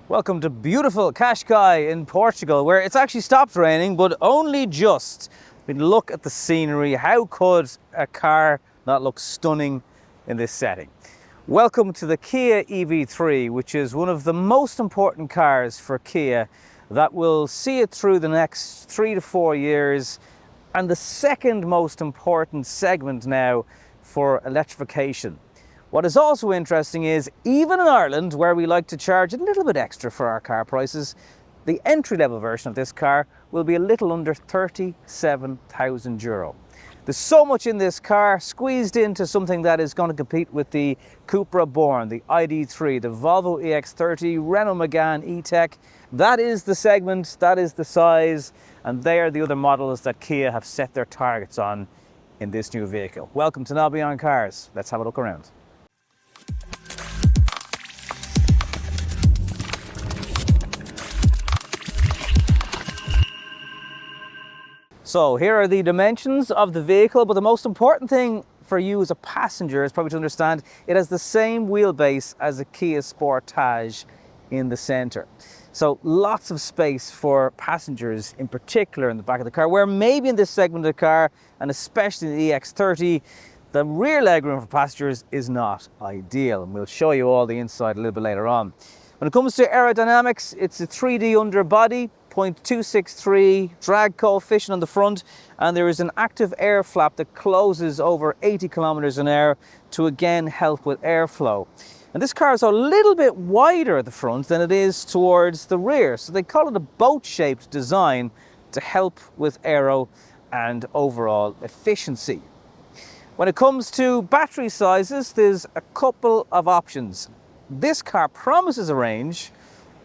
Welcome to beautiful Cascais in Portugal, where it's actually stopped raining, but only just. I mean, look at the scenery. How could a car not look stunning in this setting? Welcome to the Kia EV3, which is one of the most important cars for Kia that will see it through the next 3 to 4 years, and the second most important segment now for electrification. What is also interesting is, even in Ireland, where we like to charge a little bit extra for our car prices, the entry-level version of this car will be a little under €37,000. There's so much in this car, squeezed into something that is going to compete with the Cupra Born, the ID3, the Volvo EX30, Renault Megane E-Tech. That is the segment, that is the size, and they are the other models that Kia have set their targets on in this new vehicle. Welcome to Now Beyond Cars. Let's have a look around. So here are the dimensions of the vehicle, but the most important thing for you as a passenger is probably to understand it has the same wheelbase as a Kia Sportage in the center. So lots of space for passengers, in particular in the back of the car, where maybe in this segment of the car, and especially in the EX30, the rear legroom for passengers is not ideal. And we'll show you all the inside a little bit later on. When it comes to aerodynamics, it's a 3D underbody, 0.263 drag coefficient on the front, and there is an active air flap that closes over 80 kilometers an hour to again help with airflow. And this car is a little bit wider at the front than it is towards the rear, so they call it a boat-shaped design to help with aero and overall efficiency. When it comes to battery sizes, there's a couple of options. This car promises a range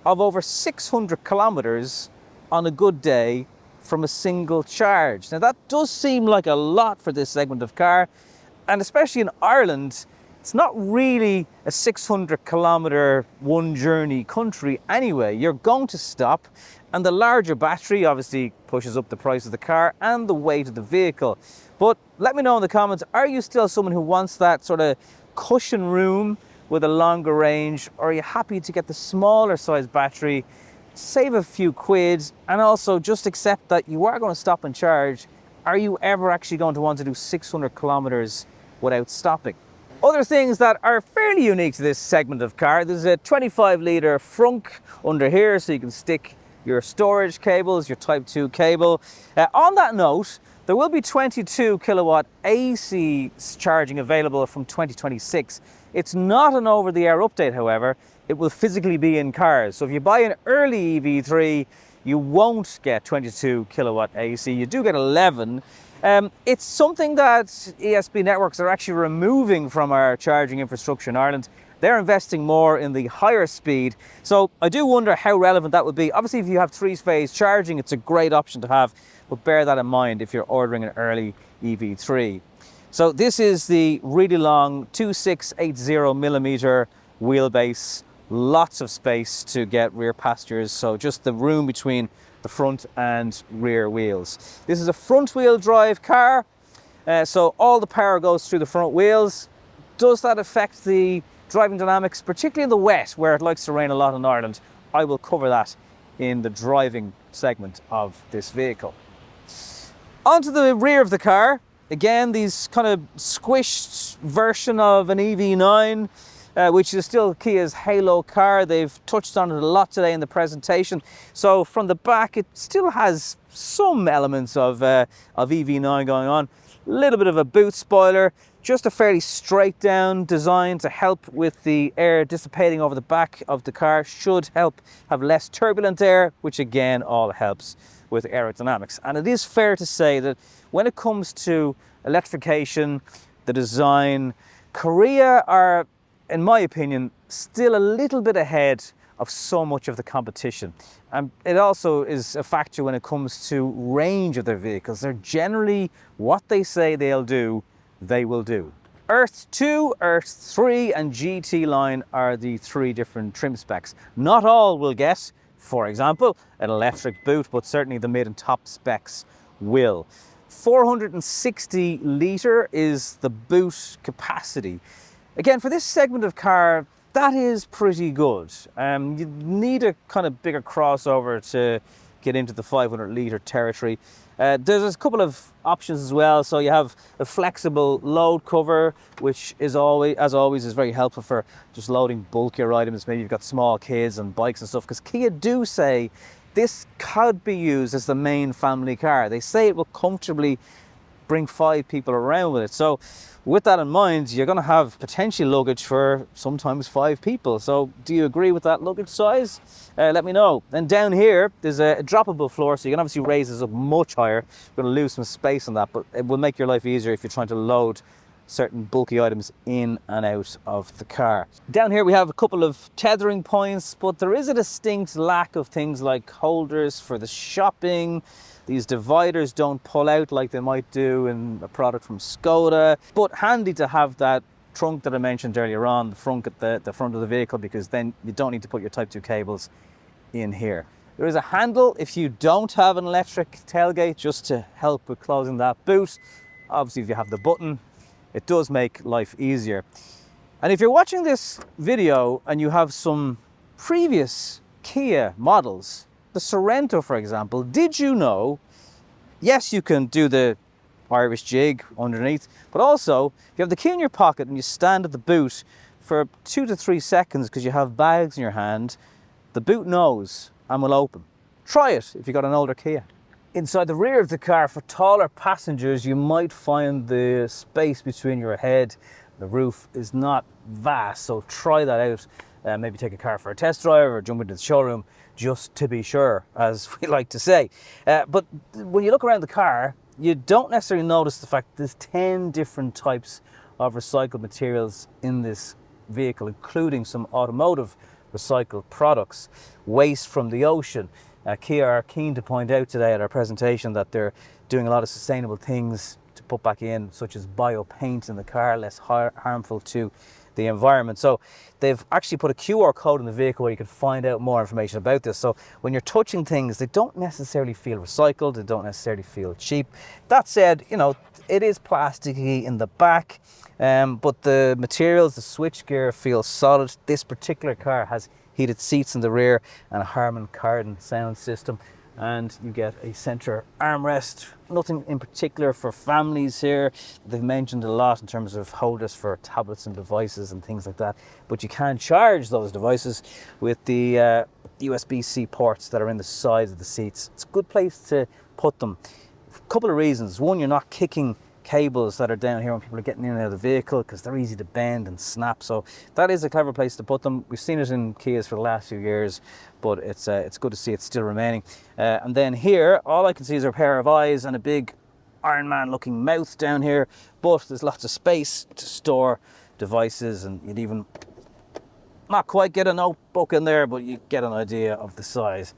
of over 600 kilometers on a good day from a single charge. Now that does seem like a lot for this segment of car, and especially in Ireland, it's not really a 600 kilometer one journey country anyway. You're going to stop, and the larger battery obviously pushes up the price of the car and the weight of the vehicle. But let me know in the comments, are you still someone who wants that sort of cushion room with a longer range, or are you happy to get the smaller size battery, save a few quid, and also just accept that you are going to stop and charge? Are you ever actually going to want to do 600 kilometers without stopping? Other things that are fairly unique to this segment of car, there's a 25-litre frunk under here, so you can stick your storage cables, your Type 2 cable. On that note, there will be 22 kilowatt AC charging available from 2026. It's not an over-the-air update, however. It will physically be in cars. So if you buy an early EV3, you won't get 22 kilowatt AC. You do get 11. It's something that ESB networks are actually removing from our charging infrastructure in Ireland. They're investing more in the higher speed. So I do wonder how relevant that would be. Obviously, if you have three-phase charging, it's a great option to have, but bear that in mind if you're ordering an early EV3. So this is the really long 2680 millimeter wheelbase, lots of space to get rear passengers, so just the room between the front and rear wheels. This is a front wheel drive car, so all the power goes through the front wheels. Does that affect the driving dynamics, particularly in the wet, where it likes to rain a lot in Ireland? I will cover that in the driving segment of this vehicle. Onto the rear of the car. Again, these kind of squished version of an EV9, which is still Kia's halo car. They've touched on it a lot today in the presentation. So from the back, it still has some elements of EV9 going on. A little bit of a boot spoiler, just a fairly straight down design to help with the air dissipating over the back of the car. Should help have less turbulent air, which again all helps with aerodynamics. And it is fair to say that when it comes to electrification, the design, Korea are, in my opinion, still a little bit ahead of so much of the competition. And it also is a factor when it comes to range of their vehicles. They're generally, what they say they'll do, they will do. Earth 2, Earth 3 and GT line are the three different trim specs. Not all will get, for example, an electric boot, but certainly the mid and top specs will. 460 litre is the boot capacity. Again, for this segment of car, that is pretty good. You need a kind of bigger crossover to get into the 500 litre territory. There's a couple of options as well. So you have a flexible load cover, which is always, as always, is very helpful for just loading bulkier items. Maybe you've got small kids and bikes and stuff, because Kia do say this could be used as the main family car. They say it will comfortably bring 5 people around with it. So with that in mind, you're going to have potentially luggage for sometimes 5 people. So do you agree with that luggage size? Let me know. And down here, there's a droppable floor, so you can obviously raise this up much higher. You're going to lose some space on that, but it will make your life easier if you're trying to load certain bulky items in and out of the car. Down here we have a couple of tethering points, but there is a distinct lack of things like holders for the shopping. These dividers don't pull out like they might do in a product from Skoda, but handy to have that trunk that I mentioned earlier on, the front at the front of the vehicle, because then you don't need to put your Type 2 cables in here. There is a handle if you don't have an electric tailgate, just to help with closing that boot. Obviously, if you have the button, it does make life easier. And if you're watching this video and you have some previous Kia models, the Sorento, for example, did you know, yes, you can do the Irish jig underneath, but also if you have the key in your pocket and you stand at the boot for 2 to 3 seconds because you have bags in your hand, the boot knows and will open. Try it if you've got an older Kia. Inside the rear of the car, for taller passengers, you might find the space between your head and the roof is not vast, so try that out. Maybe take a car for a test drive or jump into the showroom just to be sure, as we like to say. But when you look around the car, you don't necessarily notice the fact there's 10 different types of recycled materials in this vehicle, including some automotive recycled products, waste from the ocean. Kia are keen to point out today at our presentation that they're doing a lot of sustainable things to put back in, such as bio paint in the car, less harmful to the environment. So they've actually put a QR code in the vehicle where you can find out more information about this. So when you're touching things, they don't necessarily feel recycled, they don't necessarily feel cheap. That said, you know, it is plasticky in the back, but the materials, the switchgear feels solid. This particular car has heated seats in the rear and a Harman Kardon sound system, and you get a center armrest. Nothing in particular for families here. They've mentioned a lot in terms of holders for tablets and devices and things like that, but you can charge those devices with the USB-C ports that are in the sides of the seats. It's a good place to put them. A couple of reasons. One, you're not kicking cables that are down here when people are getting in and out of the vehicle, because they're easy to bend and snap. So that is a clever place to put them. We've seen it in Kias for the last few years, but it's good to see it's still remaining. And then here, all I can see is a pair of eyes and a big Iron Man looking mouth down here, but there's lots of space to store devices, and you'd even not quite get a notebook in there, but you get an idea of the size.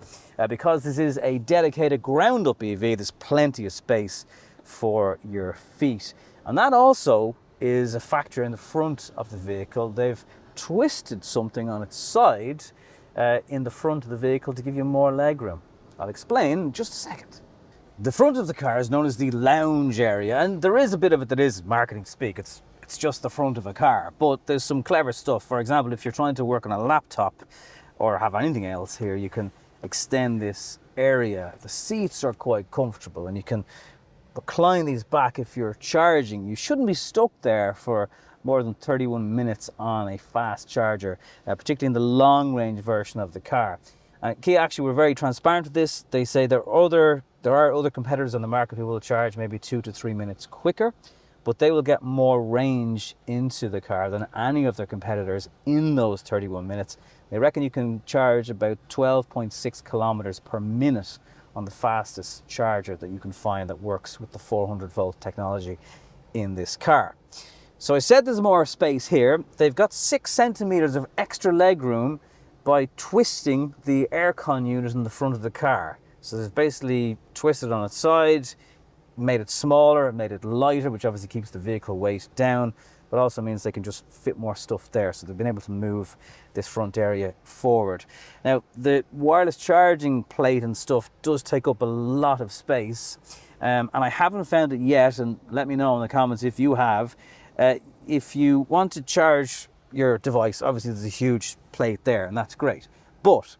Because this is a dedicated ground-up EV, there's plenty of space for your feet. And that also is a factor in the front of the vehicle. They've twisted something on its side in the front of the vehicle to give you more legroom. I'll explain in just a second. The front of the car is known as the lounge area, and there is a bit of it that is marketing speak. It's just the front of a car, but there's some clever stuff. For example, if you're trying to work on a laptop or have anything else here, you can extend this area. The seats are quite comfortable, and you can recline these back if you're charging. You shouldn't be stuck there for more than 31 minutes on a fast charger, particularly in the long range version of the car. Kia actually were very transparent with this. They say there are other competitors on the market who will charge maybe 2 to 3 minutes quicker, but they will get more range into the car than any of their competitors in those 31 minutes. They reckon you can charge about 12.6 kilometers per minute on the fastest charger that you can find that works with the 400 volt technology in this car. So I said there's more space here. They've got 6 centimeters of extra leg room by twisting the aircon unit in the front of the car. So they've basically twisted on its side, made it smaller, made it lighter, which obviously keeps the vehicle weight down, but also means they can just fit more stuff there. So they've been able to move this front area forward. Now, the wireless charging plate and stuff does take up a lot of space, and I haven't found it yet, and let me know in the comments if you have. If you want to charge your device, obviously there's a huge plate there, and that's great. But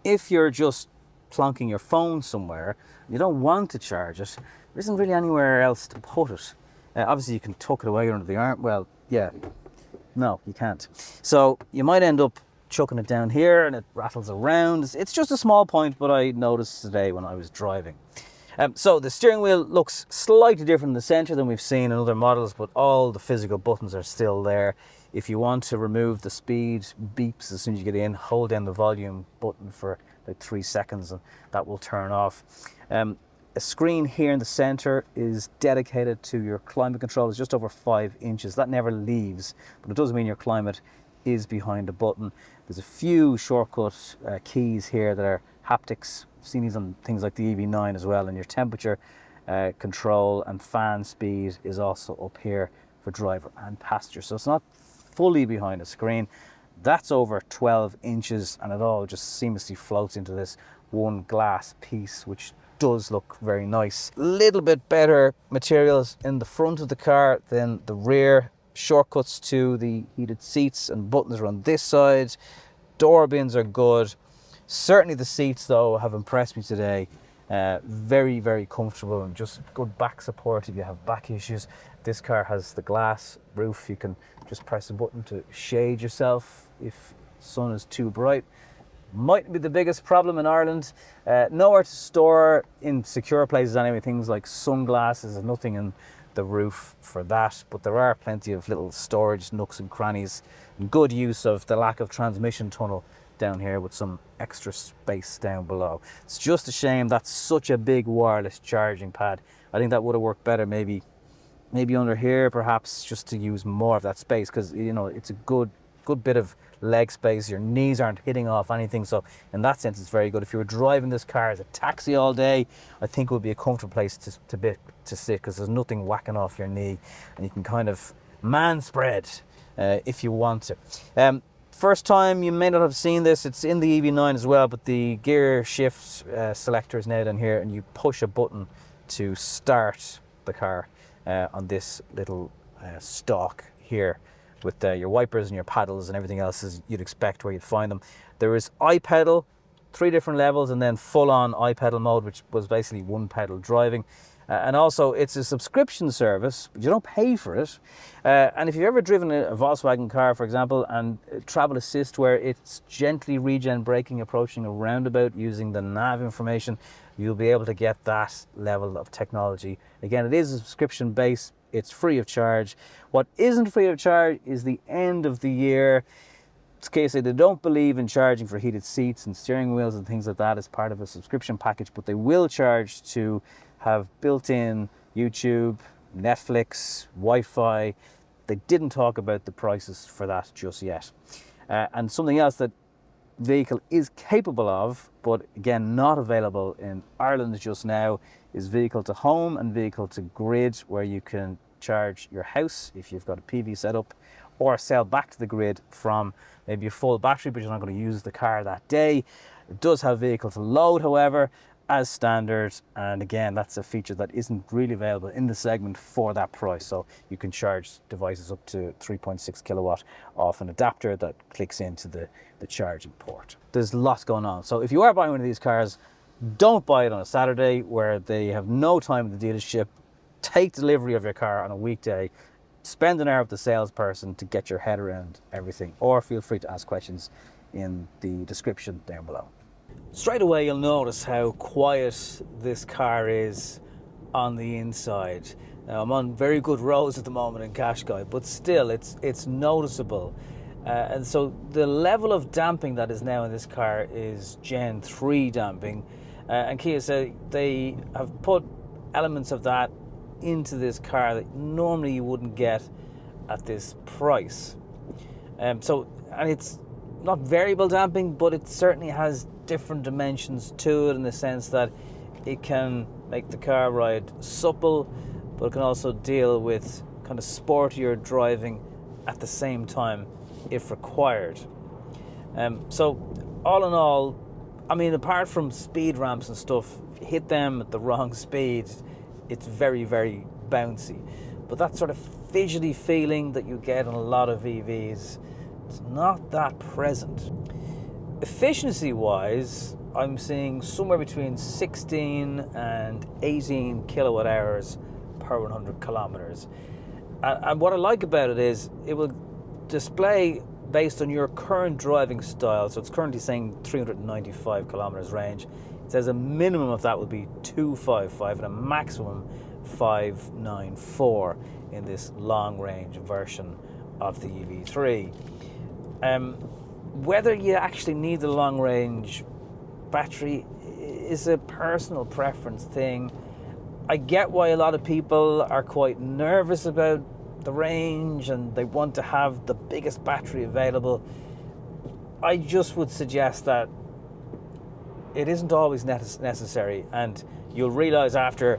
if you're just plonking your phone somewhere, you don't want to charge it, there isn't really anywhere else to put it. Obviously you can tuck it away under the arm. Well, yeah, no, you can't. So you might end up chucking it down here and it rattles around. It's just a small point, but I noticed today when I was driving. So the steering wheel looks slightly different in the center than we've seen in other models, but all the physical buttons are still there. If you want to remove the speed beeps as soon as you get in, hold down the volume button for like 3 seconds and that will turn off. A screen here in the center is dedicated to your climate control. It's just over 5 inches. That never leaves, but it does mean your climate is behind a button. There's a few shortcut keys here that are haptics. I've seen these on things like the EV9 as well, and your temperature control and fan speed is also up here for driver and passenger. So it's not fully behind a screen. That's over 12 inches and it all just seamlessly floats into this one glass piece, which does look very nice. A little bit better materials in the front of the car than the rear. Shortcuts to the heated seats and buttons are on this side. Door bins are good. Certainly the seats though have impressed me today. Very, very comfortable and just good back support if you have back issues. This car has the glass roof. You can just press a button to shade yourself if the sun is too bright. Might be the biggest problem in Ireland. Nowhere to store in secure places anyway, things like sunglasses. There's nothing in the roof for that, but there are plenty of little storage nooks and crannies and good use of the lack of transmission tunnel down here with some extra space down below. It's just a shame that's such a big wireless charging pad. I think that would have worked better maybe under here perhaps, just to use more of that space, because you know it's a good bit of leg space. Your knees aren't hitting off anything, so in that sense it's very good. If you were driving this car as a taxi all day, I think it would be a comfortable place to sit, because there's nothing whacking off your knee and you can kind of man spread if you want to. First time you may not have seen this, it's in the EV9 as well, but the gear shift selector is now down here and you push a button to start the car on this little stalk here with your wipers and your paddles and everything else as you'd expect where you'd find them. There is iPedal, 3 different levels, and then full-on iPedal mode, which was basically one pedal driving. And also it's a subscription service, but you don't pay for it. And if you've ever driven a Volkswagen car, for example, and travel assist where it's gently regen braking approaching a roundabout using the nav information, you'll be able to get that level of technology. Again, it is a subscription base. It's free of charge. What isn't free of charge is the end of the year. It's case they don't believe in charging for heated seats and steering wheels and things like that as part of a subscription package, but they will charge to have built-in YouTube, Netflix, Wi-Fi. They didn't talk about the prices for that just yet. And something else that vehicle is capable of, but again not available in Ireland just now, is vehicle to home and vehicle to grid, where you can charge your house if you've got a PV setup, or sell back to the grid from maybe a full battery but you're not going to use the car that day. It does have vehicle to load, however, as standard, and again that's a feature that isn't really available in the segment for that price. So you can charge devices up to 3.6 kilowatt off an adapter that clicks into the charging port. There's lots going on, so if you are buying one of these cars, don't buy it on a Saturday where they have no time at the dealership. Take delivery of your car on a weekday. Spend an hour with the salesperson to get your head around everything, or feel free to ask questions in the description down below. Straight away you'll notice how quiet this car is on the inside. Now, I'm on very good roads at the moment in Qashqai, but still it's noticeable. And so the level of damping that is now in this car is Gen 3 damping. And Kia said they have put elements of that into this car that normally you wouldn't get at this price. And it's not variable damping, but it certainly has different dimensions to it, in the sense that it can make the car ride supple, but it can also deal with kind of sportier driving at the same time if required. So all in all, I mean, apart from speed ramps and stuff, if you hit them at the wrong speed, it's very, very bouncy. but that sort of fidgety feeling that you get in a lot of EVs, it's not that present. Efficiency wise, I'm seeing somewhere between 16 and 18 kilowatt hours per 100 kilometers. And what I like about it is it will display based on your current driving style. So it's currently saying 395 kilometers range. It says a minimum of that will be 255 and a maximum 594 in this long range version of the EV3. Whether you actually need the long range battery is a personal preference thing. I get why a lot of people are quite nervous about the range and they want to have the biggest battery available. I just would suggest that it isn't always necessary, and you'll realize after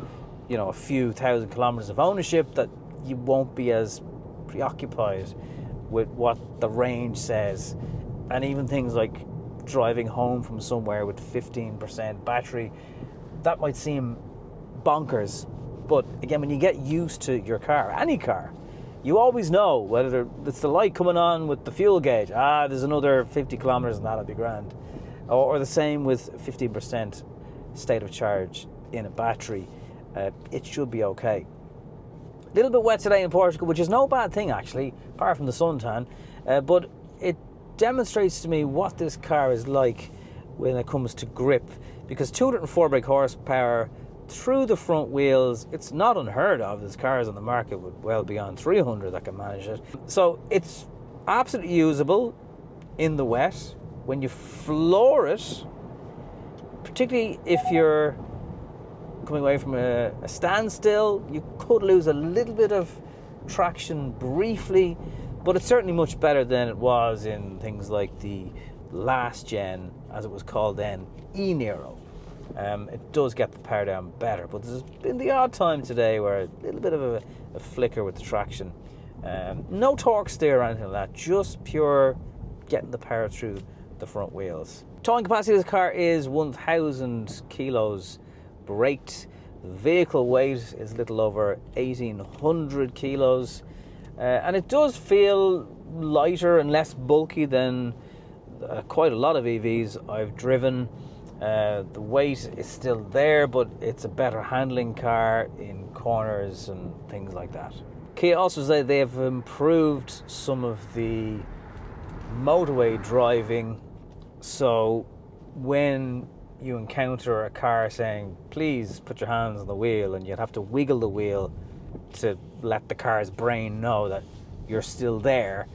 a few thousand kilometers of ownership that you won't be as preoccupied with what the range says. And even things like driving home from somewhere with 15% battery, that might seem bonkers, but again, when you get used to your car, any car, you always know whether it's the light coming on with the fuel gauge. There's another 50 kilometers and that'll be grand. Or the same with 15% state of charge in a battery. It should be okay. A little bit wet today in Portugal, which is no bad thing actually, apart from the suntan, but it demonstrates to me what this car is like when it comes to grip, because 204 brake horsepower through the front wheels, it's not unheard of. There's cars on the market with well beyond 300 that can manage it. So it's absolutely usable in the wet. When you floor it, particularly if you're coming away from a standstill, you could lose a little bit of traction briefly, but it's certainly much better than it was in things like the last gen, as it was called then, E-Nero. It does get the power down better, but there's been the odd time today where a little bit of a flicker with the traction. No torque steer or anything like that, just pure getting the power through the front wheels. Towing capacity of this car is 1,000 kilos braked. The vehicle weight is a little over 1,800 kilos. And it does feel lighter and less bulky than quite a lot of EVs I've driven. The weight is still there, but it's a better handling car in corners and things like that. Kia also said they have improved some of the motorway driving, so when you encounter a car saying please put your hands on the wheel, and you'd have to wiggle the wheel to let the car's brain know that you're still there,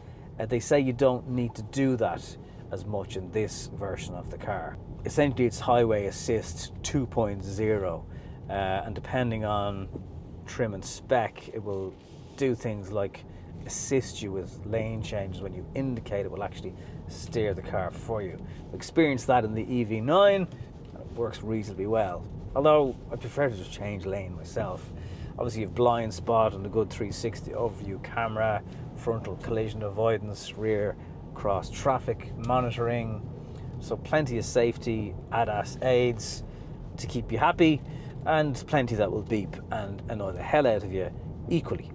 they say you don't need to do that as much in this version of the car. Essentially it's highway assist 2.0, and depending on trim and spec, it will do things like assist you with lane changes. When you indicate, it will actually steer the car for you. I experienced that in the EV9 and it works reasonably well, although I prefer to just change lane myself. Obviously you have blind spot and a good 360 overview camera, frontal collision avoidance, rear cross traffic monitoring, so plenty of safety ADAS aids to keep you happy, and plenty that will beep and annoy the hell out of you equally.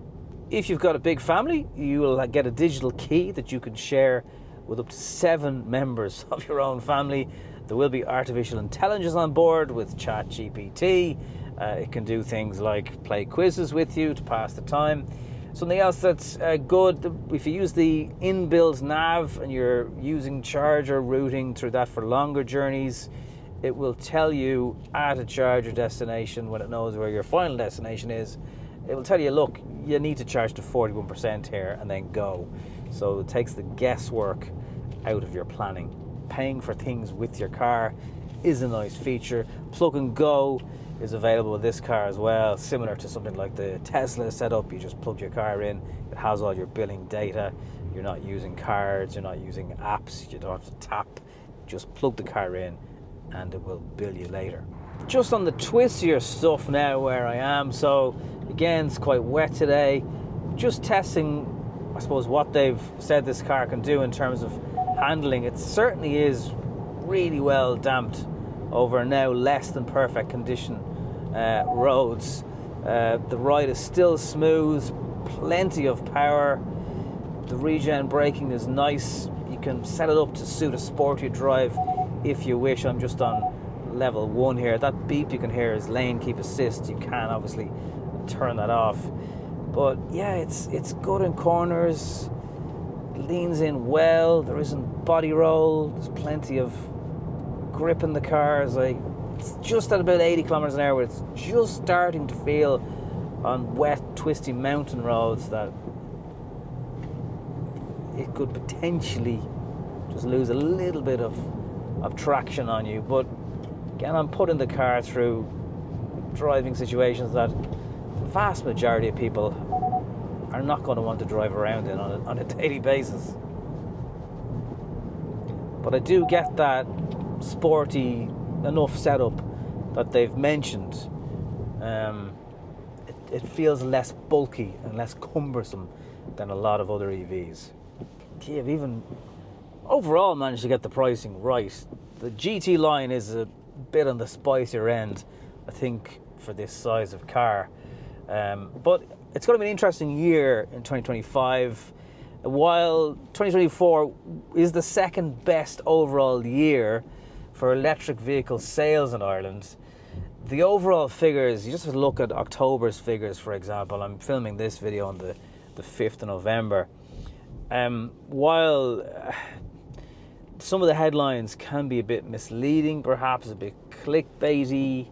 If you've got a big family, you will get a digital key that you can share with up to 7 members of your own family. There will be artificial intelligence on board with ChatGPT. It can do things like play quizzes with you to pass the time. Something else that's good, if you use the inbuilt nav and you're using charger routing through that for longer journeys, it will tell you at a charger destination, when it knows where your final destination is, it will tell you, look, you need to charge to 41% here and then go. So it takes the guesswork out of your planning. Paying for things with your car is a nice feature. Plug and go is available with this car as well, similar to something like the Tesla setup. You just plug your car in, it has all your billing data. You're not using cards, you're not using apps, you don't have to tap. Just plug the car in and it will bill you later. Just on the twistier stuff now where I am, so again it's quite wet today, just testing I suppose what they've said this car can do in terms of handling. It certainly is really well damped over now less than perfect condition roads. The ride is still smooth, plenty of power. The regen braking is nice. You can set it up to suit a sportier drive if you wish. I'm just on level 1 here. That beep you can hear is lane keep assist. You can obviously turn that off. But yeah, it's good in corners. It leans in well. There isn't body roll. There's plenty of grip in the car. It's just at about 80 kilometers an hour, where it's just starting to feel on wet, twisty mountain roads that it could potentially just lose a little bit of traction on you. But again, I'm putting the car through driving situations that the vast majority of people are not going to want to drive around in on a daily basis. But I do get that sporty enough setup that they've mentioned. It feels less bulky and less cumbersome than a lot of other EVs. They've even overall managed to get the pricing right. The GT line is a bit on the spicier end, I think, for this size of car. But it's going to be an interesting year in 2025. While 2024 is the second best overall year for electric vehicle sales in Ireland, the overall figures, you just have to look at October's figures, for example. I'm filming this video on the 5th of November. While some of the headlines can be a bit misleading, perhaps a bit clickbaity,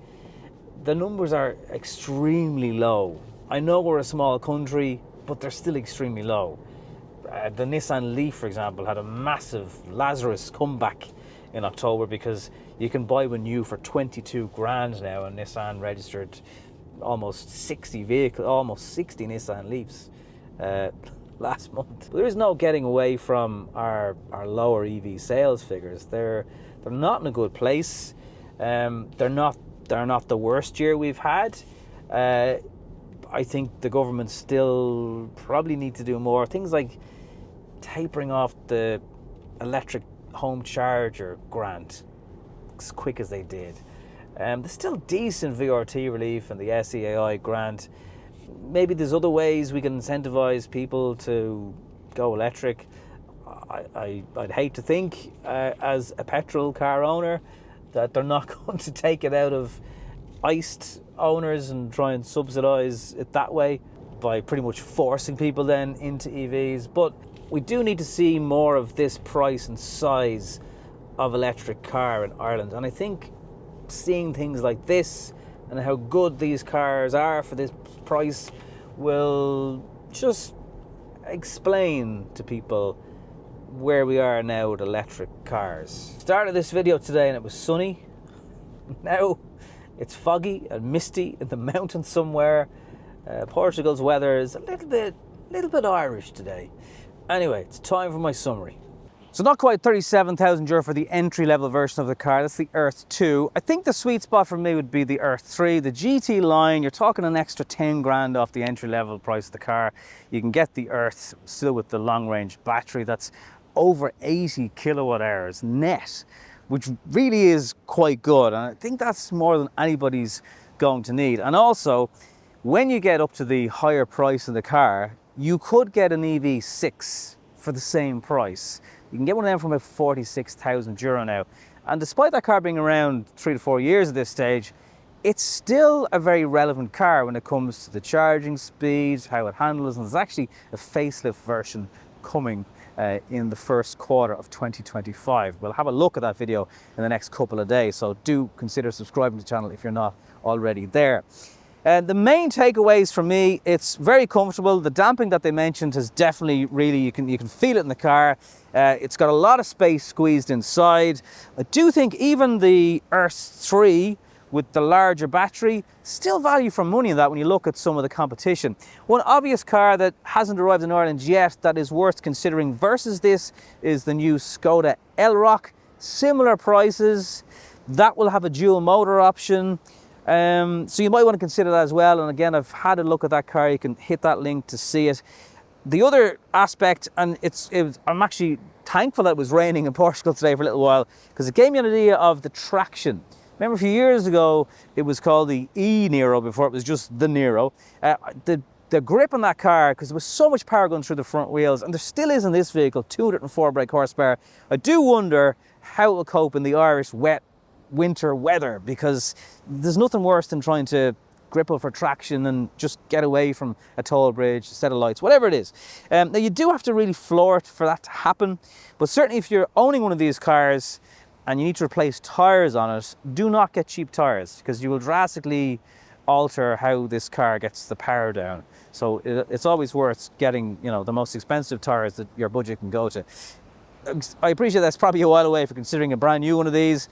the numbers are extremely low. I know we're a small country, but they're still extremely low. The Nissan Leaf, for example, had a massive Lazarus comeback in October because you can buy one new for 22 grand now, and Nissan registered almost 60 Nissan Leafs last month. But there is no getting away from our lower EV sales figures. They're not in a good place. They're not the worst year we've had. I think the government still probably need to do more. Things like tapering off the electric home charger grant as quick as they did. There's still decent VRT relief and the SEAI grant. Maybe there's other ways we can incentivize people to go electric. I'd hate to think, as a petrol car owner, that they're not going to take it out of iced owners and try and subsidise it that way by pretty much forcing people then into EVs. But we do need to see more of this price and size of electric car in Ireland. And I think seeing things like this and how good these cars are for this price will just explain to people where we are now with electric cars. Started this video today and it was sunny. Now it's foggy and misty in the mountains somewhere. Portugal's weather is a little bit Irish today. Anyway, it's time for my summary. So not quite 37,000 euro for the entry-level version of the car. That's the Earth 2. I think the sweet spot for me would be the Earth 3. The GT line, you're talking an extra 10 grand off the entry-level price of the car. You can get the Earth still with the long-range battery. That's over 80 kilowatt hours net, which really is quite good. And I think that's more than anybody's going to need. And also, when you get up to the higher price of the car, you could get an EV6 for the same price. You can get one of them for about 46,000 euro now. And despite that car being around 3 to 4 years at this stage, it's still a very relevant car when it comes to the charging speed, how it handles, and there's actually a facelift version coming in the first quarter of 2025. We'll have a look at that video in the next couple of days, so do consider subscribing to the channel if you're not already there. The main takeaways for me, it's very comfortable. The damping that they mentioned is definitely really, you can feel it in the car. It's got a lot of space squeezed inside. I do think even the Earth 3 with the larger battery, still value for money in that when you look at some of the competition. One obvious car that hasn't arrived in Ireland yet that is worth considering versus this is the new Skoda Elroq. Similar prices. That will have a dual motor option. So you might want to consider that as well. And again, I've had a look at that car. You can hit that link to see it. The other aspect, and I'm actually thankful that it was raining in Portugal today for a little while, because it gave me an idea of the traction. Remember a few years ago, it was called the E-Nero before it was just the Nero. The the grip on that car, because there was so much power going through the front wheels, and there still is in this vehicle, 204 brake horsepower. I do wonder how it will cope in the Irish wet winter weather, because there's nothing worse than trying to grip up for traction and just get away from a toll bridge, a set of lights, whatever it is. Now you do have to really floor it for that to happen, but certainly if you're owning one of these cars and you need to replace tyres on it, do not get cheap tyres, because you will drastically alter how this car gets the power down. So it's always worth getting, you know, the most expensive tyres that your budget can go to. I appreciate that's probably a while away for considering a brand new one of these,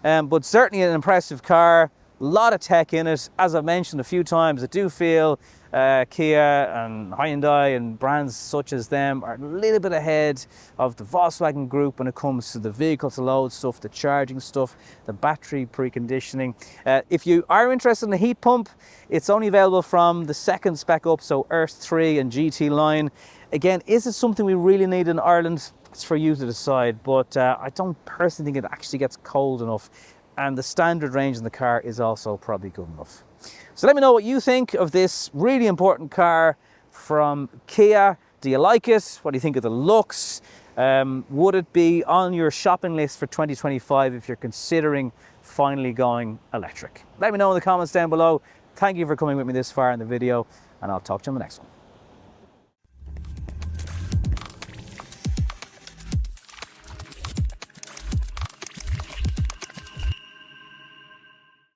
but certainly an impressive car. A lot of tech in it. As I've mentioned a few times, I do feel Kia and Hyundai and brands such as them are a little bit ahead of the Volkswagen group when it comes to the vehicle to load stuff, the charging stuff, the battery preconditioning. If you are interested in the heat pump, it's only available from the second spec up, so Earth 3 and GT line. Again, is it something we really need in Ireland? It's for you to decide, but I don't personally think it actually gets cold enough, and the standard range in the car is also probably good enough. So let me know what you think of this really important car from Kia. Do you like it? What do you think of the looks? Would it be on your shopping list for 2025 if you're considering finally going electric? Let me know in the comments down below. Thank you for coming with me this far in the video, and I'll talk to you in the next one.